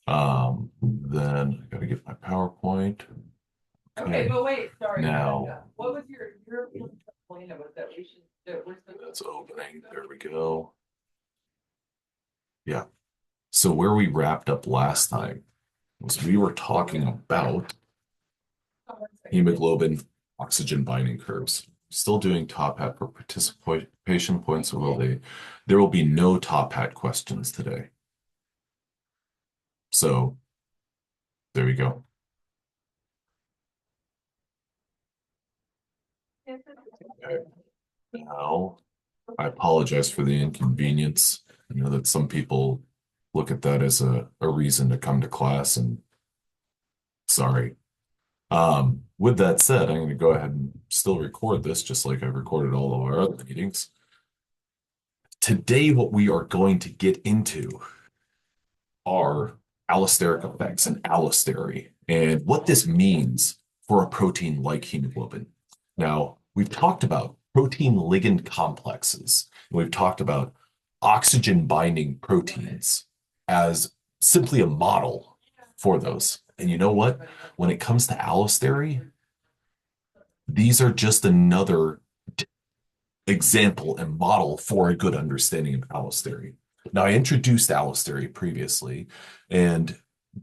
Then I gotta get my PowerPoint. Okay, but wait, sorry. Now What was your point of it that we should, that we're supposed that's to? opening. There we go. Yeah. So where we wrapped up last time was we were talking about hemoglobin oxygen binding curves. Still doing top hat for participation points, or there will be no top hat questions today. So there we go. Okay. Now, I apologize for the inconvenience. I know that some people look at that as a reason to come to class, and sorry. With that said, I'm going to go ahead and still record this just like I've recorded all of our other meetings. Today, what we are going to get into are allosteric effects and allostery and what this means for a protein like hemoglobin. Now, we've talked about protein ligand complexes. We've talked about oxygen binding proteins as simply a model for those. And you know what? When it comes to allostery, these are just another example and model for a good understanding of allostery. Now, I introduced allostery previously, and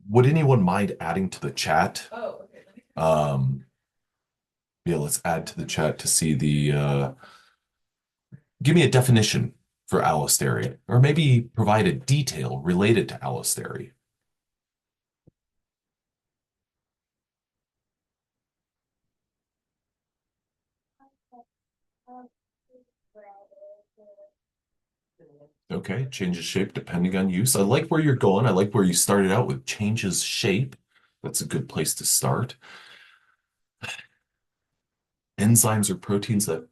would anyone mind adding to the chat? Oh, okay. Um, yeah, let's add to the chat to see give me a definition for allostery, or maybe provide a detail related to allostery. Okay, changes shape depending on use. I like where you're going. I like where you started out with changes shape. That's a good place to start. Enzymes or proteins that,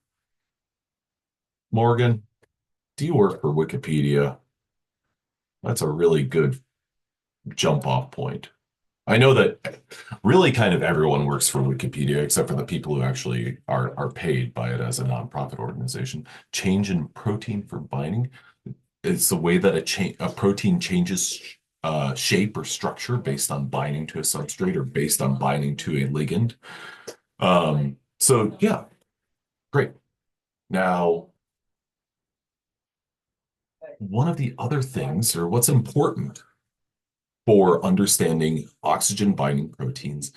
Morgan, do you work for Wikipedia? That's a really good jump off point. I know that really kind of everyone works for Wikipedia except for the people who actually are paid by it as a nonprofit organization. Change in protein for binding. It's the way that a protein changes shape or structure based on binding to a substrate or based on binding to a ligand. So yeah, great. Now, one of the other things, or what's important for understanding oxygen binding proteins,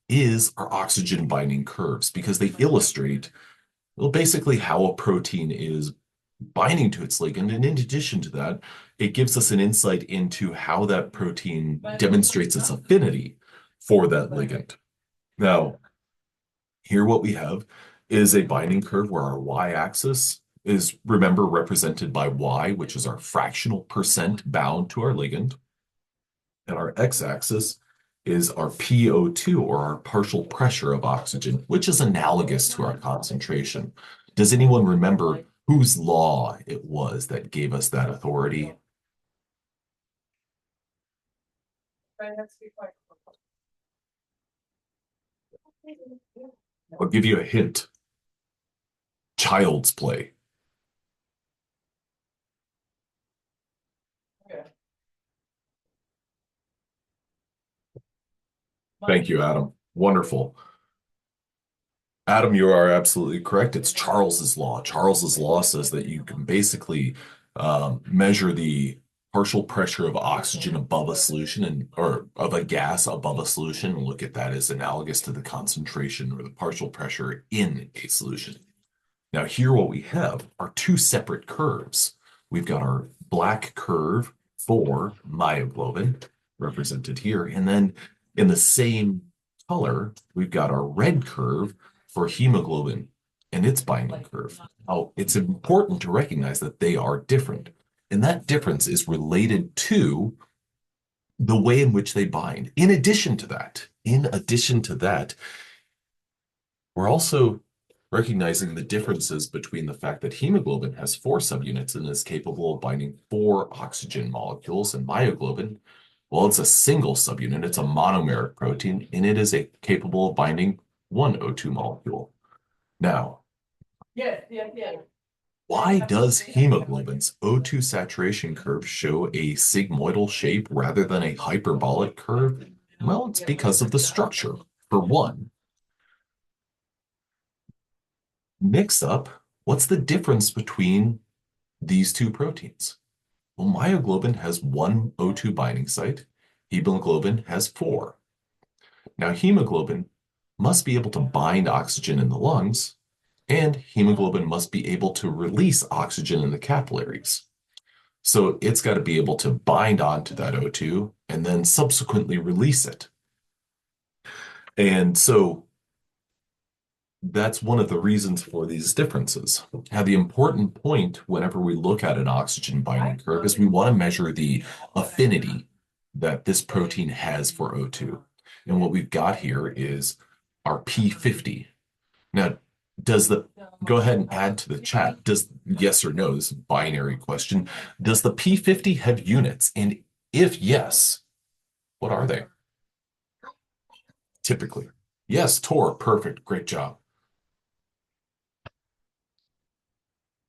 is our oxygen binding curves because they illustrate, well, basically how a protein is binding to its ligand. And in addition to that, it gives us an insight into how that protein demonstrates its affinity for that ligand. Now, here what we have is a binding curve where our y-axis is, remember, represented by y, which is our fractional percent bound to our ligand. And our x-axis is our PO2, or our partial pressure of oxygen, which is analogous to our concentration. Does anyone remember whose law it was that gave us that authority? I'll give you a hint. Child's play. Thank you, Adam. Wonderful. Adam, you are absolutely correct. It's Charles's law. Charles's law says that you can basically measure the partial pressure of oxygen above a solution and or of a gas above a solution and look at that as analogous to the concentration or the partial pressure in a solution. Now, here what we have are two separate curves. We've got our black curve for myoglobin represented here, and then in the same color, we've got our red curve for hemoglobin and its binding curve. Now, it's important to recognize that they are different, and that difference is related to the way in which they bind. In addition to that, we're also recognizing the differences between the fact that hemoglobin has four subunits and is capable of binding four oxygen molecules, and myoglobin, well, it's a single subunit, it's a monomeric protein, and it is capable of binding one O2 molecule. Now, Yes, yes, yes. Why does hemoglobin's O2 saturation curve show a sigmoidal shape rather than a hyperbolic curve? Well, it's because of the structure. For one, mix up, what's the difference between these two proteins? Well, myoglobin has one O2 binding site, hemoglobin has four. Now, hemoglobin must be able to bind oxygen in the lungs, and hemoglobin must be able to release oxygen in the capillaries. So it's got to be able to bind onto that O2 and then subsequently release it. And so that's one of the reasons for these differences. Now, the important point whenever we look at an oxygen binding curve is we want to measure the affinity that this protein has for O2. And what we've got here is our P50. Now, does the go ahead and add to the chat? Does yes or no, this is a binary question. Does the P50 have units? And if yes, what are they typically? Yes, Tor, perfect, great job.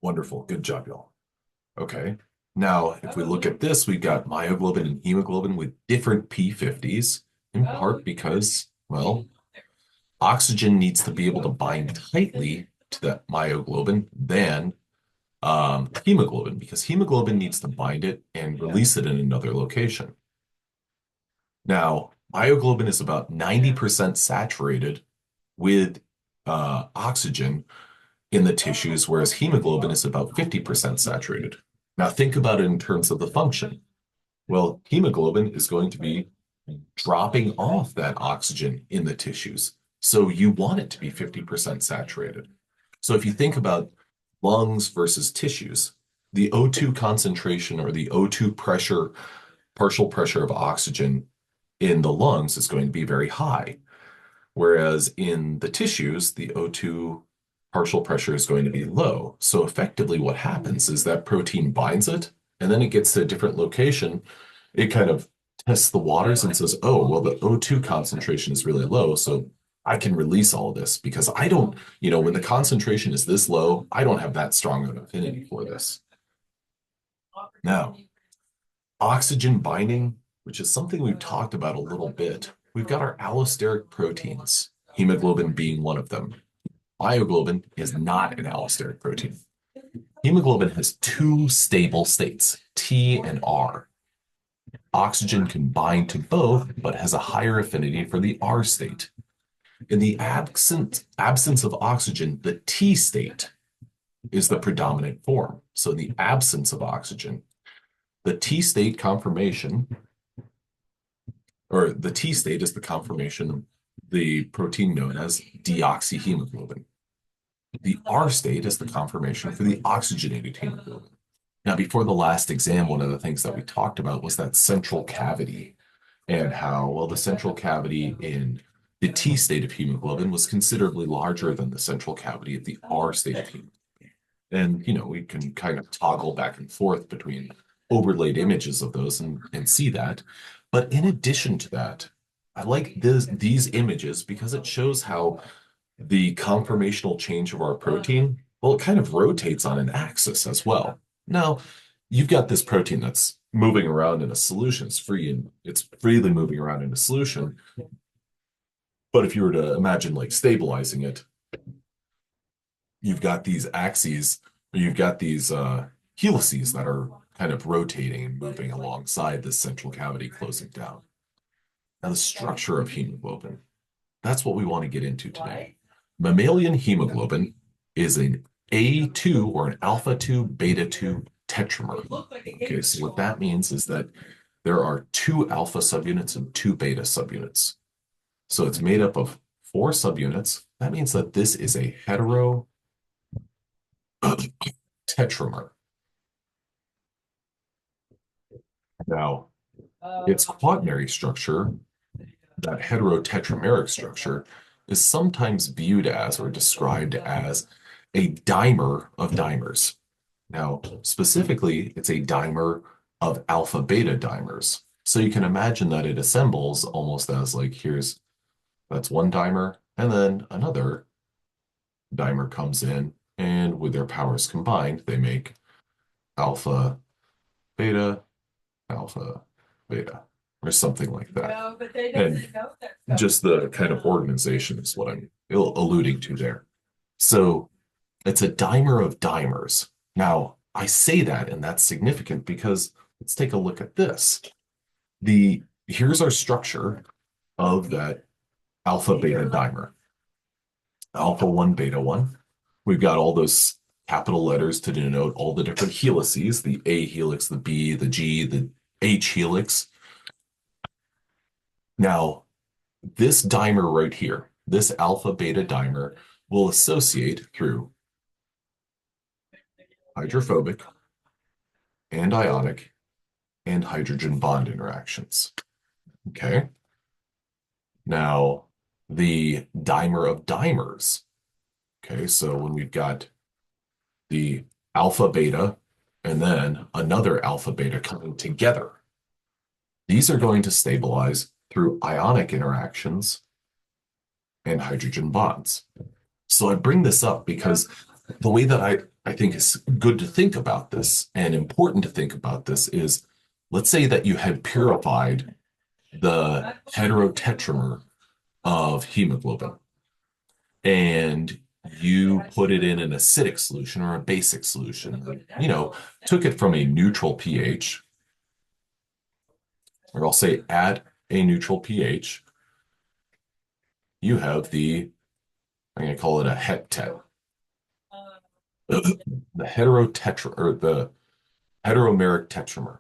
Wonderful, good job, y'all. Okay. Now, if we look at this, we've got myoglobin and hemoglobin with different P50s, in part because, well, oxygen needs to be able to bind tightly to that myoglobin than hemoglobin, because hemoglobin needs to bind it and release it in another location. Now, myoglobin is about 90% saturated with oxygen in the tissues, whereas hemoglobin is about 50% saturated. Now, think about it in terms of the function. Well, hemoglobin is going to be dropping off that oxygen in the tissues. So you want it to be 50% saturated. So if you think about lungs versus tissues, the O2 concentration or the O2 pressure, partial pressure of oxygen in the lungs is going to be very high. Whereas in the tissues, the O2 partial pressure is going to be low. So effectively, what happens is that protein binds it, and then it gets to a different location. It kind of tests the waters and says, oh, well, the O2 concentration is really low. So I can release all of this because I don't, when the concentration is this low, I don't have that strong of an affinity for this. Now, oxygen binding, which is something we've talked about a little bit, we've got our allosteric proteins, hemoglobin being one of them. Myoglobin is not an allosteric protein. Hemoglobin has two stable states, T and R. Oxygen can bind to both, but has a higher affinity for the R state. In the absence of oxygen, the T state is the predominant form. So in the absence of oxygen, the T state conformation, or the T state is the conformation of the protein known as deoxyhemoglobin. The R state is the conformation for the oxygenated hemoglobin. Now, before the last exam, one of the things that we talked about was that central cavity and how, well, the central cavity in the T state of hemoglobin was considerably larger than the central cavity of the R state of hemoglobin. And, we can kind of toggle back and forth between overlaid images of those and see that. But in addition to that, I like these images because it shows how the conformational change of our protein, well, it kind of rotates on an axis as well. Now, you've got this protein that's moving around in a solution. It's freely moving around in a solution. But if you were to imagine like stabilizing it, you've got these axes, or you've got these helices that are kind of rotating and moving alongside this central cavity closing down. Now, the structure of hemoglobin, that's what we want to get into today. Mammalian hemoglobin is an A2 or an alpha 2 beta 2 tetramer. Okay, so what that means is that there are two alpha subunits and two beta subunits. So it's made up of four subunits. That means that this is a hetero tetramer. Now, its quaternary structure, that heterotetrameric structure, is sometimes viewed as or described as a dimer of dimers. Now, specifically, it's a dimer of alpha beta dimers. So you can imagine that it assembles almost as like that's one dimer, and then another dimer comes in And with their powers combined, they make alpha, beta, alpha, beta, or something like that. No, but they And didn't know that stuff. just the kind of organization is what I'm alluding to there. So it's a dimer of dimers. Now, I say that, and that's significant because let's take a look at this. Here's our structure of that alpha beta dimer. Alpha 1, beta 1. We've got all those capital letters to denote all the different helices, the A helix, the B, the G, the H helix. Now, this dimer right here, this alpha beta dimer, will associate through hydrophobic and ionic and hydrogen bond interactions. Okay. Now, the dimer of dimers. Okay, so when we've got the alpha beta and then another alpha beta coming together, these are going to stabilize through ionic interactions and hydrogen bonds. So I bring this up because the way that I think is good to think about this and important to think about this is let's say that you had purified the heterotetramer of hemoglobin and you put it in an acidic solution or a basic solution, took it from a neutral pH, or I'll say at a neutral pH, you have I'm going to call it a het-tet, the heterotetra or the heteromeric tetramer.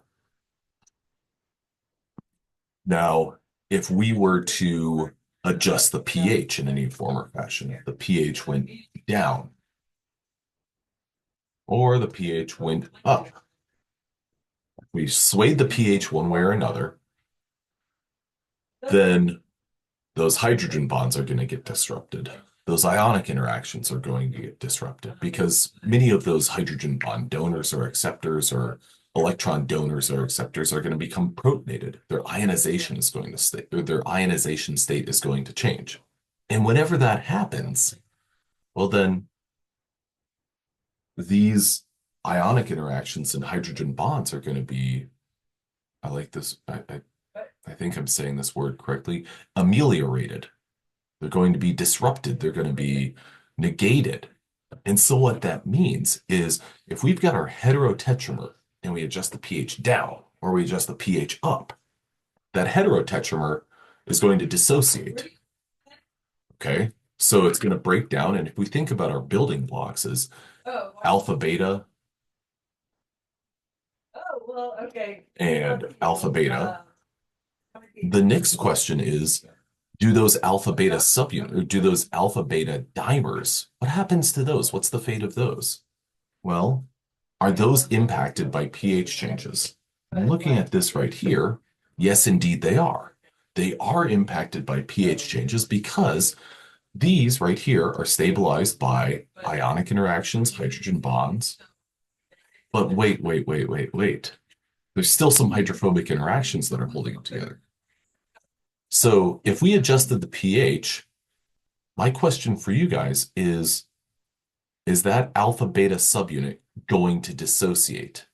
Now, if we were to adjust the pH in any form or fashion, if the pH went down or the pH went up, we swayed the pH one way or another, then those hydrogen bonds are going to get disrupted. Those ionic interactions are going to get disrupted because many of those hydrogen bond donors or acceptors or electron donors or acceptors are going to become protonated. Their ionization is going to stay, or their ionization state is going to change. And whenever that happens, well, then these ionic interactions and hydrogen bonds are going to be, I like this, I think I'm saying this word correctly, ameliorated. They're going to be disrupted. They're going to be negated. And so what that means is if we've got our heterotetramer and we adjust the pH down or we adjust the pH up, that heterotetramer is going to dissociate. Okay. So it's going to break down. And if we think about our building blocks as alpha, beta, well, okay. and alpha, beta, the next question is, do those alpha beta subunit or do those alpha beta dimers, what happens to those? What's the fate of those? Well, are those impacted by pH changes? I'm looking at this right here. Yes, indeed they are. They are impacted by pH changes because these right here are stabilized by ionic interactions, hydrogen bonds. But wait. There's still some hydrophobic interactions that are holding them together. So if we adjusted the pH, my question for you guys is that alpha beta subunit going to dissociate?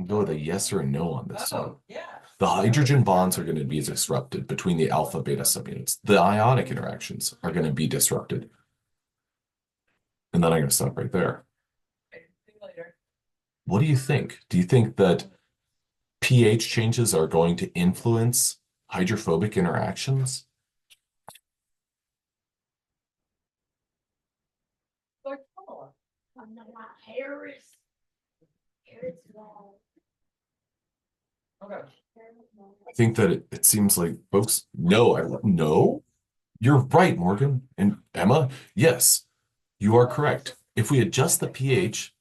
Go with a yes or a no on this one. Yeah. The hydrogen bonds are going to be disrupted between the alpha beta subunits. The ionic interactions are going to be disrupted. And then I'm going to stop right there. See you later. What do you think? Do you think that pH changes are going to influence hydrophobic interactions? Okay. I think that it seems like folks, no, you're right, Morgan and Emma. Yes, you are correct. If we adjust the pH,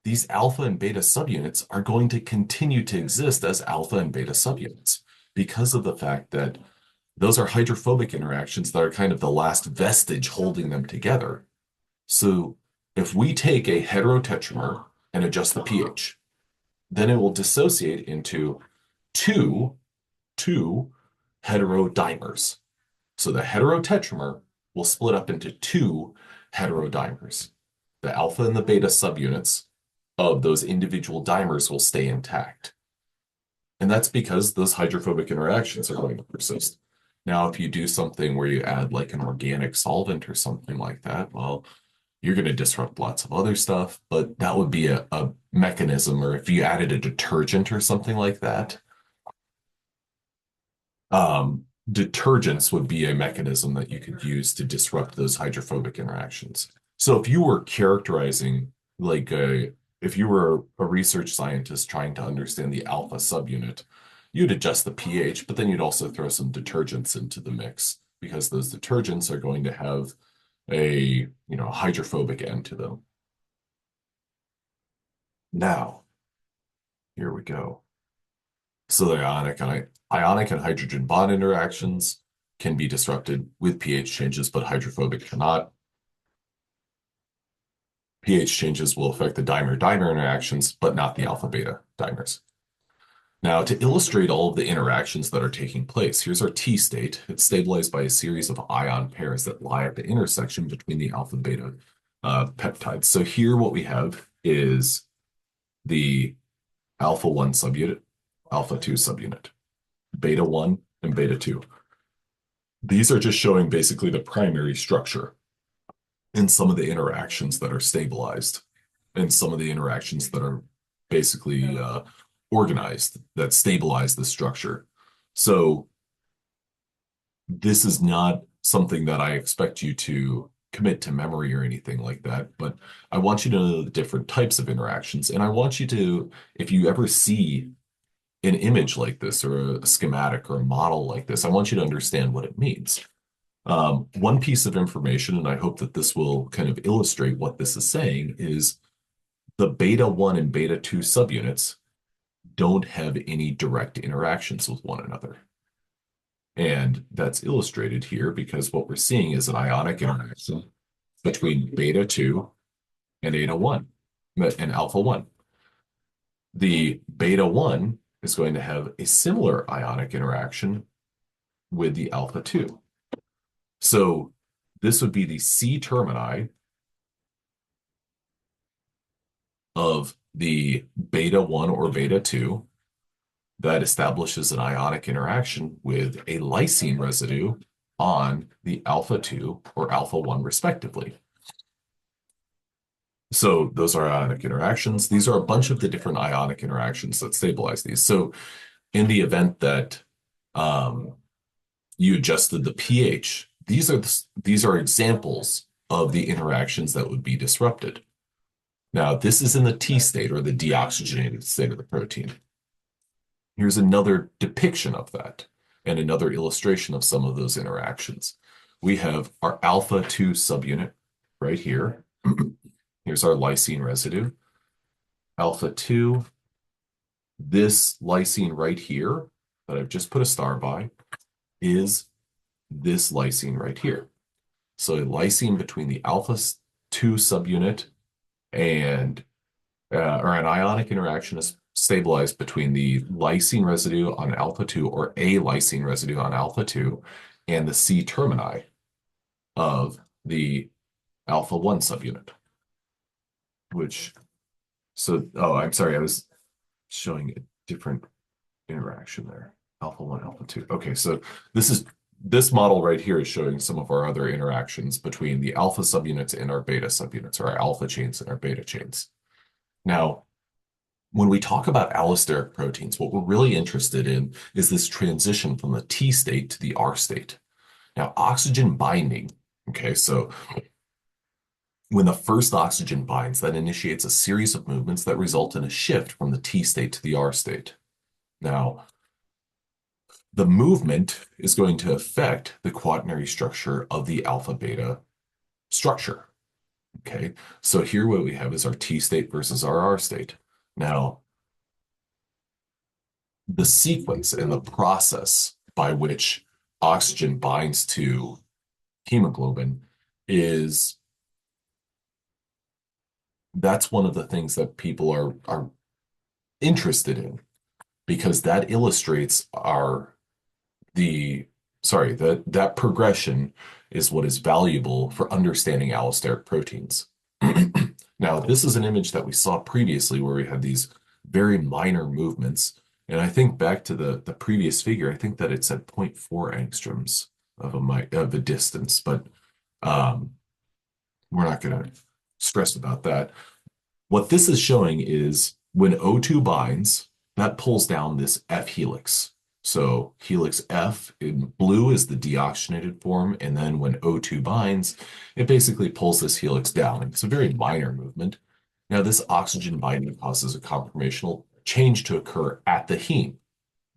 these alpha and beta subunits are going to continue to exist as alpha and beta subunits because of the fact that those are hydrophobic interactions that are kind of the last vestige holding them together. So if we take a heterotetramer and adjust the pH, then it will dissociate into two heterodimers. So the heterotetramer will split up into two heterodimers. The alpha and the beta subunits of those individual dimers will stay intact. And that's because those hydrophobic interactions are going to persist. Now, if you do something where you add like an organic solvent or something like that, well, you're going to disrupt lots of other stuff, but that would be a mechanism. Or if you added a detergent or something like that, detergents would be a mechanism that you could use to disrupt those hydrophobic interactions. So if you were characterizing like if you were a research scientist trying to understand the alpha subunit, you'd adjust the pH, but then you'd also throw some detergents into the mix because those detergents are going to have a, hydrophobic end to them. Now, here we go. So the ionic and hydrogen bond interactions can be disrupted with pH changes, but hydrophobic cannot. pH changes will affect the dimer-dimer interactions, but not the alpha-beta dimers. Now, to illustrate all of the interactions that are taking place, here's our T state. It's stabilized by a series of ion pairs that lie at the intersection between the alpha-beta peptides. So here what we have is the alpha 1 subunit, alpha 2 subunit, beta 1 and beta 2. These are just showing basically the primary structure and some of the interactions that are stabilized and some of the interactions that are basically organized that stabilize the structure. So this is not something that I expect you to commit to memory or anything like that, but I want you to know the different types of interactions. And I want you to, if you ever see an image like this or a schematic or a model like this, I want you to understand what it means. One piece of information, and I hope that this will kind of illustrate what this is saying, is the beta 1 and beta 2 subunits don't have any direct interactions with one another. And that's illustrated here because what we're seeing is an ionic interaction between beta 2 and eta 1 and alpha 1. The beta 1 is going to have a similar ionic interaction with the alpha 2. So this would be the C termini of the beta 1 or beta 2 that establishes an ionic interaction with a lysine residue on the alpha 2 or alpha 1 respectively. So those are ionic interactions. These are a bunch of the different ionic interactions that stabilize these. So in the event that you adjusted the pH, these are examples of the interactions that would be disrupted. Now, this is in the T state or the deoxygenated state of the protein. Here's another depiction of that and another illustration of some of those interactions. We have our alpha 2 subunit right here. Here's our lysine residue. Alpha 2, this lysine right here that I've just put a star by is this lysine right here. So a lysine between the alpha 2 subunit and or an ionic interaction is stabilized between the lysine residue on alpha 2 or a lysine residue on alpha 2 and the C termini of the alpha 1 subunit. I'm sorry, I was showing a different interaction there. Alpha 1, alpha 2. Okay, so this model right here is showing some of our other interactions between the alpha subunits and our beta subunits, or our alpha chains and our beta chains. Now, when we talk about allosteric proteins, what we're really interested in is this transition from the T state to the R state. Now, oxygen binding, okay, so when the first oxygen binds, that initiates a series of movements that result in a shift from the T state to the R state. Now, the movement is going to affect the quaternary structure of the alpha beta structure. Okay, so here what we have is our T state versus our R state. Now, the sequence and the process by which oxygen binds to hemoglobin that's one of the things that people are interested in because that illustrates the sorry, that progression is what is valuable for understanding allosteric proteins. Now, this is an image that we saw previously where we had these very minor movements. And I think back to the previous figure, I think that it said zero point 0.4 angstroms of a distance, but um, we're not going to stress about that. What this is showing is when O2 binds, that pulls down this F helix. So helix F in blue is the deoxygenated form, and then when O2 binds, it basically pulls this helix down. It's a very minor movement. Now, this oxygen binding causes a conformational change to occur at the heme.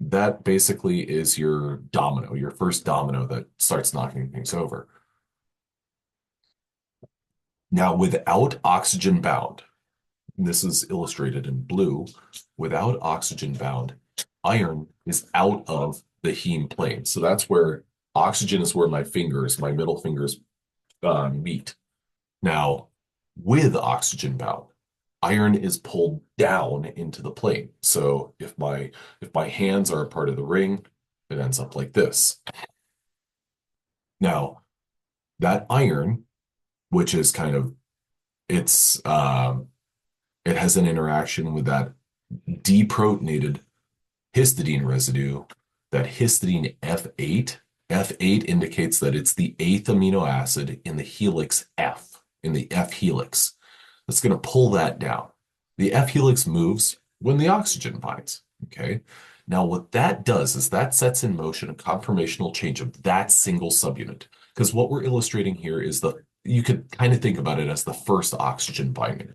That basically is your domino, your first domino that starts knocking things over. Now, without oxygen bound, this is illustrated in blue, without oxygen bound, iron is out of the heme plane. So that's where oxygen is where my middle fingers meet. Now, with oxygen bound, iron is pulled down into the plane. So if my hands are a part of the ring, it ends up like this. Now, that iron, which is kind of it's it has an interaction with that deprotonated histidine residue, that histidine F8. F8 indicates that it's the eighth amino acid in the helix F, in the F helix. That's going to pull that down. The F helix moves when the oxygen binds. Okay. Now, what that does is that sets in motion a conformational change of that single subunit. Because what we're illustrating here is you could kind of think about it as the first oxygen binding.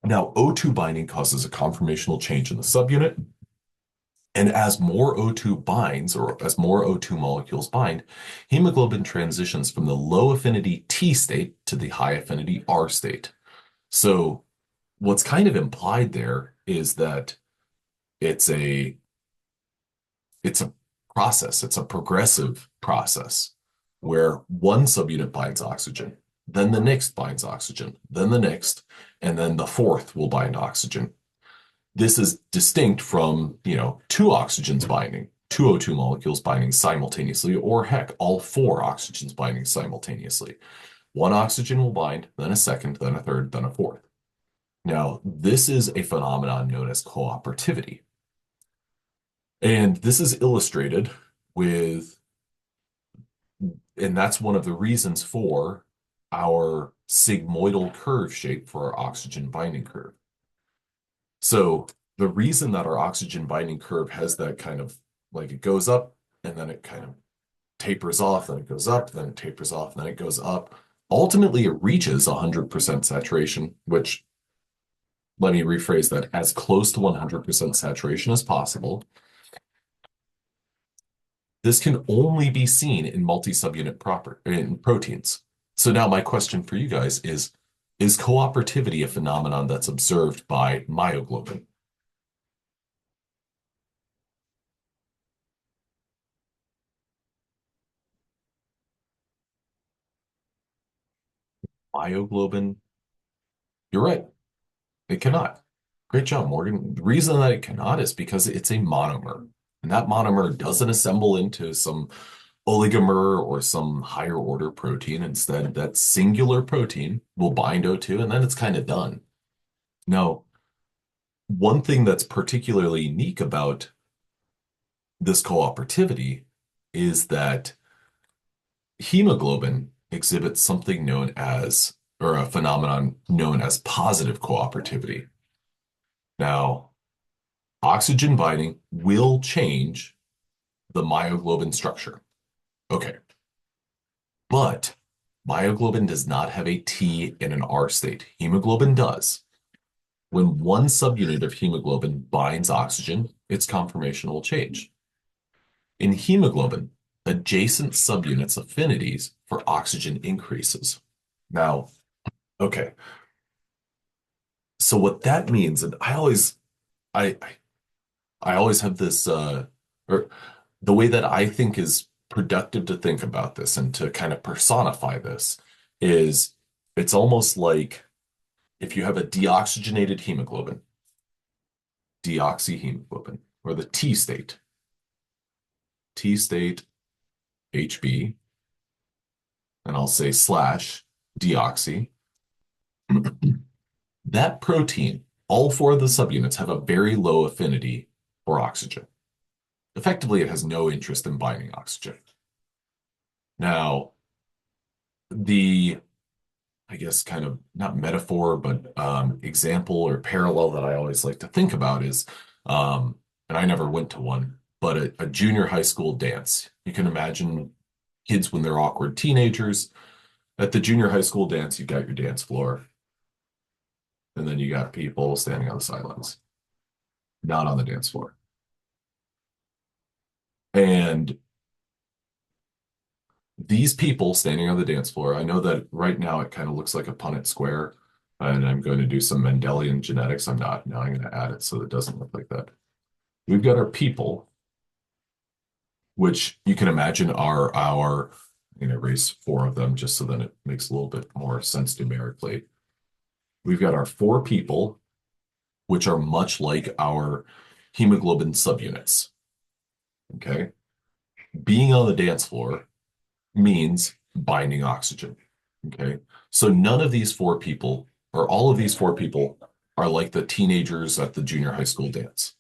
Now, O2 binding causes a conformational change in the subunit. And as more O2 binds, or as more O2 molecules bind, hemoglobin transitions from the low affinity T state to the high affinity R state. So what's kind of implied there is that it's a it's a process, it's a progressive process where one subunit binds oxygen, then the next binds oxygen, then the next, and then the fourth will bind oxygen. This is distinct from, two oxygens binding, two O2 molecules binding simultaneously, or heck, all four oxygens binding simultaneously. One oxygen will bind, then a second, then a third, then a fourth. Now, this is a phenomenon known as cooperativity. And this is illustrated with, and that's one of the reasons for our sigmoidal curve shape for our oxygen binding curve. So the reason that our oxygen binding curve has that kind of like it goes up and then it kind of tapers off, then it goes up, then it tapers off, then it goes up. Ultimately, it reaches 100% saturation, which let me rephrase that as close to 100% saturation as possible. This can only be seen in multi-subunit in proteins. So now my question for you guys is cooperativity a phenomenon that's observed by myoglobin? Myoglobin, you're right. It cannot. Great job, Morgan. The reason that it cannot is because it's a monomer. And that monomer doesn't assemble into some oligomer or some higher order protein. Instead, that singular protein will bind O2 and then it's kind of done. Now, one thing that's particularly unique about this cooperativity is that hemoglobin exhibits something known as, or a phenomenon known as positive cooperativity. Now, oxygen binding will change the myoglobin structure. Okay. But myoglobin does not have a T and an R state. Hemoglobin does. When one subunit of hemoglobin binds oxygen, its conformation will change. In hemoglobin, adjacent subunits affinities for oxygen increases. Now, okay. So what that means, and I I always have this or the way that I think is productive to think about this and to kind of personify this is it's almost like if you have a deoxygenated hemoglobin, deoxyhemoglobin, or the T state, T state HB, and I'll say slash deoxy. That protein, all four of the subunits have a very low affinity for oxygen. Effectively, it has no interest in binding oxygen. Now, the, I guess, kind of not metaphor, but example or parallel that I always like to think about is, and I never went to one, but a junior high school dance. You can imagine kids when they're awkward teenagers. At the junior high school dance, you got your dance floor, and then you got people standing on the sidelines, not on the dance floor. And these people standing on the dance floor, I know that right now it kind of looks like a Punnett square, and I'm going to do some Mendelian genetics. I'm not. Now I'm going to add it so it doesn't look like that. We've got our people, which you can imagine are our, I'm going to erase four of them just so that it makes a little bit more sense numerically. We've got our four people, which are much like our hemoglobin subunits. Okay. Being on the dance floor means binding oxygen. Okay. So none of these four people, or all of these four people, are like the teenagers at the junior high school dance.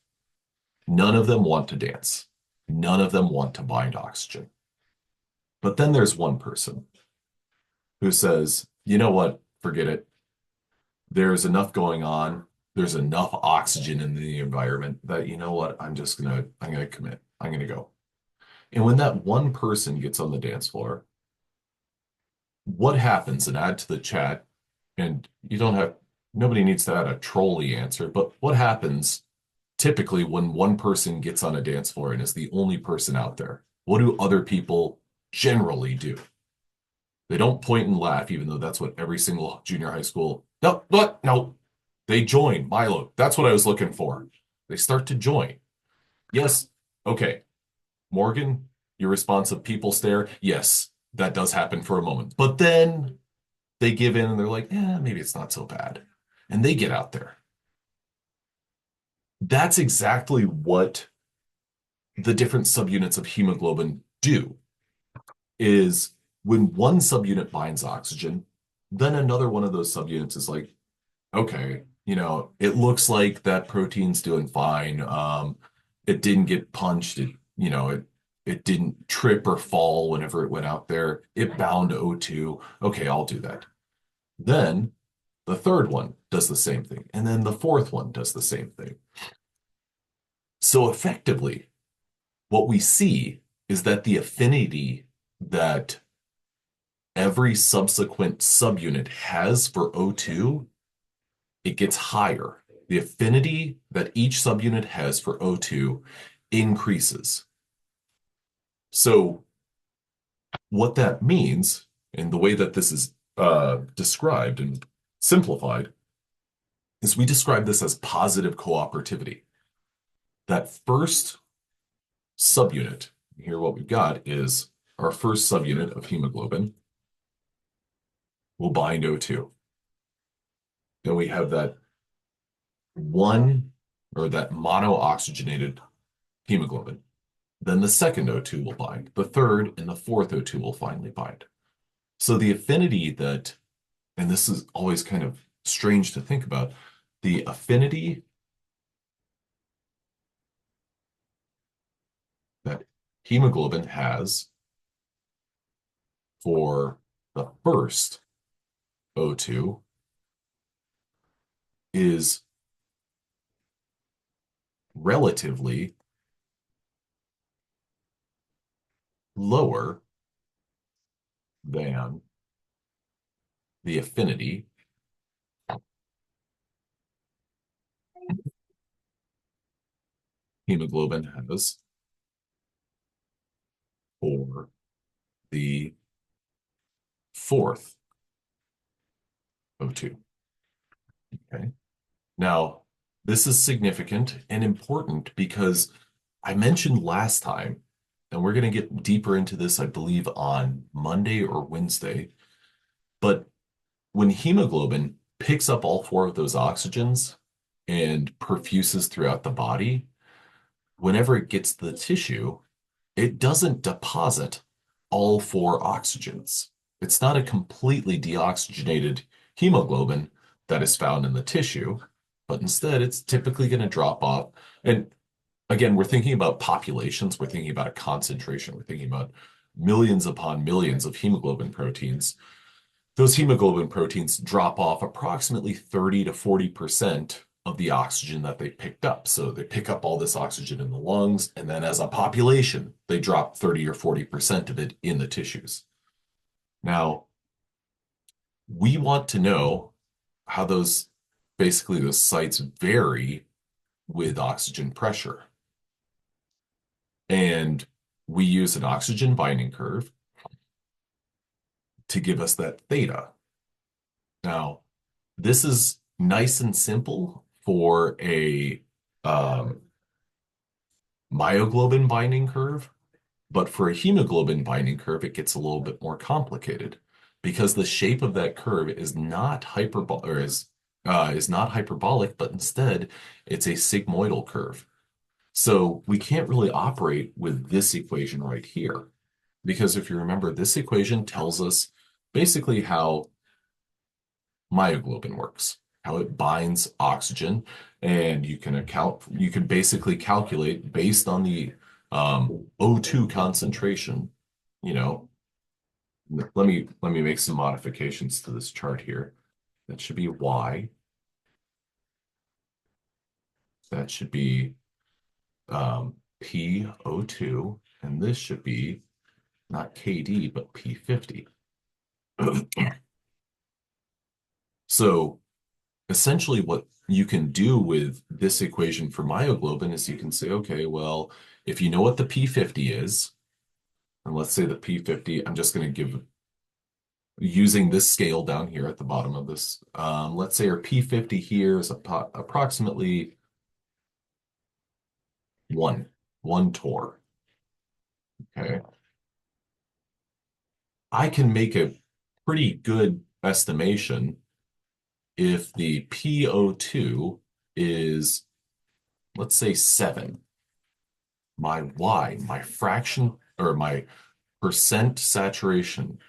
None of them want to dance. None of them want to bind oxygen. But then there's one person who says, you know what? Forget it. There's enough going on. There's enough oxygen in the environment that, you know what? I'm gonna commit. I'm gonna go. And when that one person gets on the dance floor, what happens? And add to the chat, and you don't have, nobody needs to add a trolley answer, but what happens typically when one person gets on a dance floor and is the only person out there? What do other people generally do? They don't point and laugh, even though that's what every single junior high school. No, what? No. They join. Milo. That's what I was looking for. They start to join. Yes. Okay. Morgan, your response of people stare. Yes, that does happen for a moment. But then they give in and they're like, yeah, maybe it's not so bad. And they get out there. That's exactly what the different subunits of hemoglobin do is when one subunit binds oxygen, then another one of those subunits is like, okay, it looks like that protein's doing fine. It didn't get punched. It didn't trip or fall whenever it went out there. It bound O2. Okay, I'll do that. Then the third one does the same thing. And then the fourth one does the same thing. So effectively, what we see is that the affinity that every subsequent subunit has for O2, it gets higher. The affinity that each subunit has for O2 increases. So what that means, and the way that this is described and simplified, is we describe this as positive cooperativity. That first subunit, here what we've got is our first subunit of hemoglobin will bind O2. Then we have that one or that monooxygenated hemoglobin. Then the second O2 will bind. The third and the fourth O2 will finally bind. So the affinity that, and this is always kind of strange to think about, the affinity that hemoglobin has for the first O2 is relatively lower than the affinity hemoglobin has for the fourth O2. Okay. Now, this is significant and important because I mentioned last time, and we're going to get deeper into this, I believe, on Monday or Wednesday. But when hemoglobin picks up all four of those oxygens and perfuses throughout the body, whenever it gets the tissue, it doesn't deposit all four oxygens. It's not a completely deoxygenated hemoglobin that is found in the tissue, but instead it's typically going to drop off. And again, we're thinking about populations, we're thinking about a concentration, we're thinking about millions upon millions of hemoglobin proteins. Those hemoglobin proteins drop off approximately 30 to 40% of the oxygen that they picked up. So they pick up all this oxygen in the lungs, and then as a population, they drop 30 or 40% of it in the tissues. Now, we want to know how those sites vary with oxygen pressure. And we use an oxygen binding curve to give us that theta. Now, this is nice and simple for a um, myoglobin binding curve, but for a hemoglobin binding curve, it gets a little bit more complicated because the shape of that curve is not is not hyperbolic, but instead it's a sigmoidal curve. So we can't really operate with this equation right here because if you remember, this equation tells us basically how myoglobin works, how it binds oxygen, and you can basically calculate based on the O2 concentration, you know, let me make some modifications to this chart here. That should be Y. That should be PO2, and this should be not KD, but P50. So essentially what you can do with this equation for myoglobin is you can say, okay, well, if you know what the P50 is, and let's say the P50, I'm just going to give, using this scale down here at the bottom of this, let's say our P50 here is approximately one torr. Okay. I can make a pretty good estimation if the PO2 is, let's say 7. My Y, my fraction or my percent saturation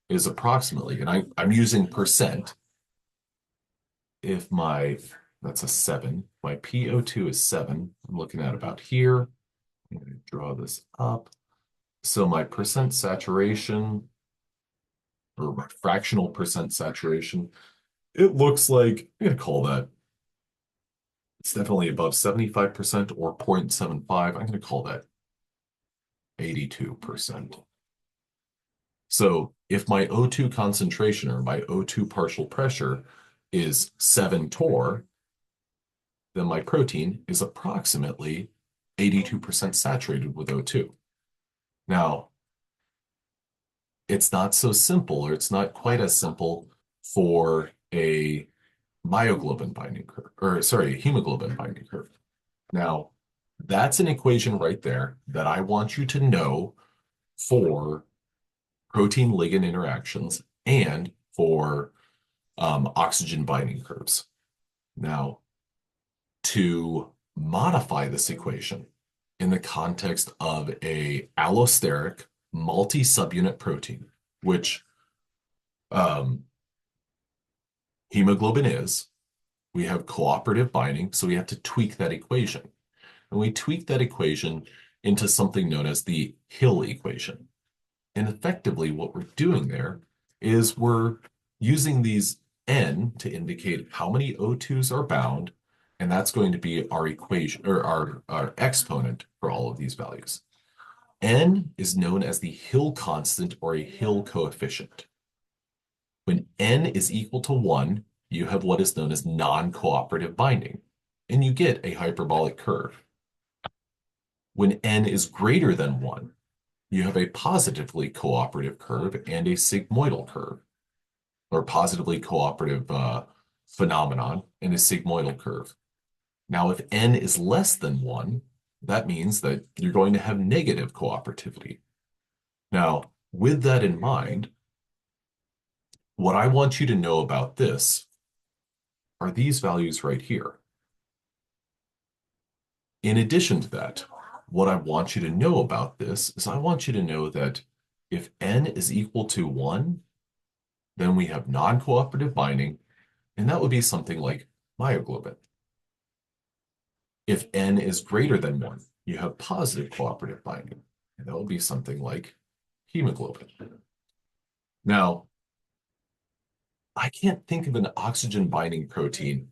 is approximately, and I'm using percent. If that's a 7, my PO2 is 7. I'm looking at about here. I'm going to draw this up. So my percent saturation or my fractional percent saturation, it looks like, I'm going to call that, it's definitely above 75% or 0.75. I'm going to call that 82%. So if my O2 concentration or my O2 partial pressure is 7 torr, then my protein is approximately 82% saturated with O2. Now, it's not so simple, or it's not quite as simple for a myoglobin binding curve, or sorry, a hemoglobin binding curve. Now, that's an equation right there that I want you to know for protein ligand interactions and for oxygen binding curves. Now, to modify this equation in the context of a allosteric multi-subunit protein, which um, hemoglobin is, we have cooperative binding, so we have to tweak that equation. And we tweak that equation into something known as the Hill equation. And effectively, what we're doing there is we're using these N to indicate how many O2s are bound, and that's going to be our equation or our exponent for all of these values. N is known as the Hill constant or a Hill coefficient. When N is equal to 1, you have what is known as non-cooperative binding, and you get a hyperbolic curve. When N is greater than 1, you have a positively cooperative curve and a sigmoidal curve, or positively cooperative phenomenon and a sigmoidal curve. Now, if N is less than 1, that means that you're going to have negative cooperativity. Now, with that in mind, what I want you to know about this are these values right here. In addition to that, what I want you to know about this is I want you to know that if N is equal to 1, then we have non-cooperative binding, and that would be something like myoglobin. If N is greater than 1, you have positive cooperative binding, and that would be something like hemoglobin. Now, I can't think of an oxygen binding protein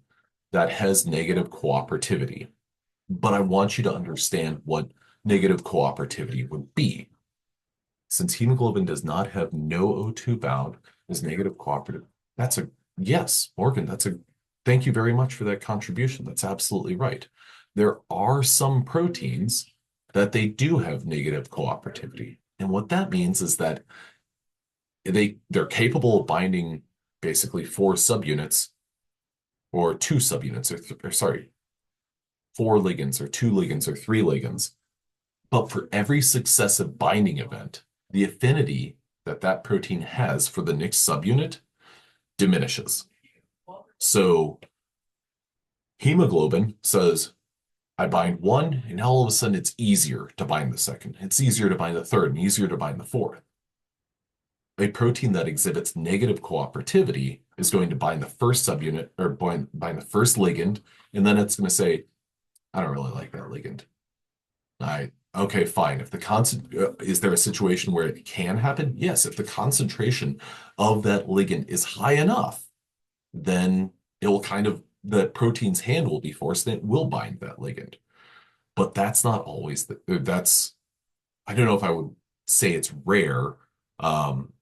that has negative cooperativity, but I want you to understand what negative cooperativity would be. Since hemoglobin does not have no O2 bound, is negative cooperative. That's a yes, Morgan. Thank you very much for that contribution. That's absolutely right. There are some proteins that they do have negative cooperativity. And what that means is that they're capable of binding basically four subunits or two subunits or sorry, four ligands or two ligands or three ligands. But for every successive binding event, the affinity that that protein has for the next subunit diminishes. So hemoglobin says, I bind one, and now all of a sudden it's easier to bind the second. It's easier to bind the third and easier to bind the fourth. A protein that exhibits negative cooperativity is going to bind the first subunit or bind the first ligand, and then it's going to say, I don't really like that ligand. Okay, fine. If the constant is there a situation where it can happen? Yes, if the concentration of that ligand is high enough, then it will the protein's hand will be forced and it will bind that ligand. But that's not always that's I don't know if I would say it's rare, um,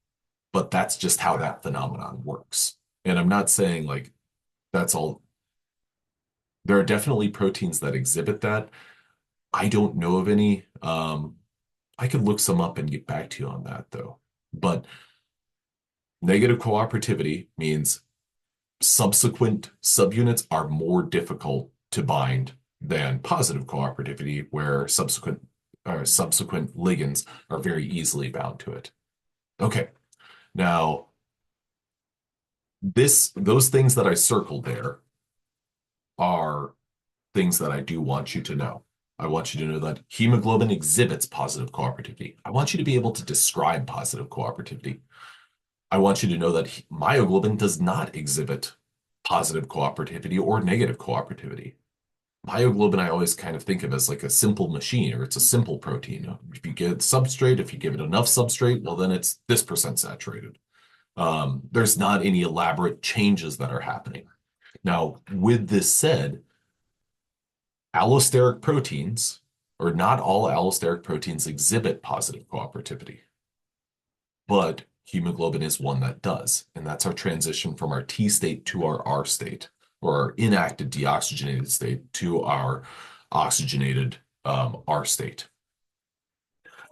but that's just how that phenomenon works. And I'm not saying like that's all. There are definitely proteins that exhibit that. I don't know of any. I could look some up and get back to you on that though. But negative cooperativity means subsequent subunits are more difficult to bind than positive cooperativity, where subsequent ligands are very easily bound to it. Okay, now those things that I circled there are things that I do want you to know. I want you to know that hemoglobin exhibits positive cooperativity. I want you to be able to describe positive cooperativity. I want you to know that myoglobin does not exhibit positive cooperativity or negative cooperativity. Myoglobin, I always kind of think of as like a simple machine or it's a simple protein. If you get substrate, if you give it enough substrate, well, then it's this percent saturated. There's not any elaborate changes that are happening. Now, with this said, allosteric proteins, or not all allosteric proteins exhibit positive cooperativity, but hemoglobin is one that does. And that's our transition from our T state to our R state, or our inactive deoxygenated state to our oxygenated R state.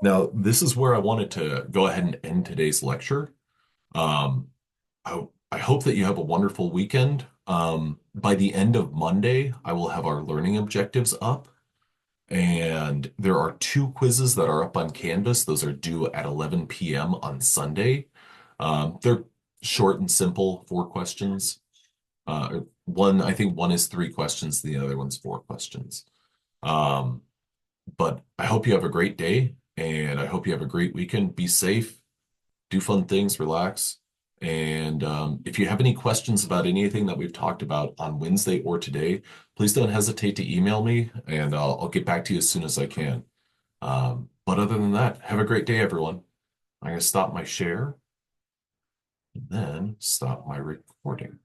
Now, this is where I wanted to go ahead and end today's lecture. Um, I hope that you have a wonderful weekend. By the end of Monday, I will have our learning objectives up. And there are two quizzes that are up on Canvas. Those are due at 11 p.m. on Sunday. They're short and simple, 4 questions. I think one is 3 questions, the other one's 4 questions. Um, but I hope you have a great day and I hope you have a great weekend. Be safe, do fun things, relax. And if you have any questions about anything that we've talked about on Wednesday or today, please don't hesitate to email me and I'll get back to you as soon as I can. But other than that, have a great day, everyone. I'm going to stop my share and then stop my recording.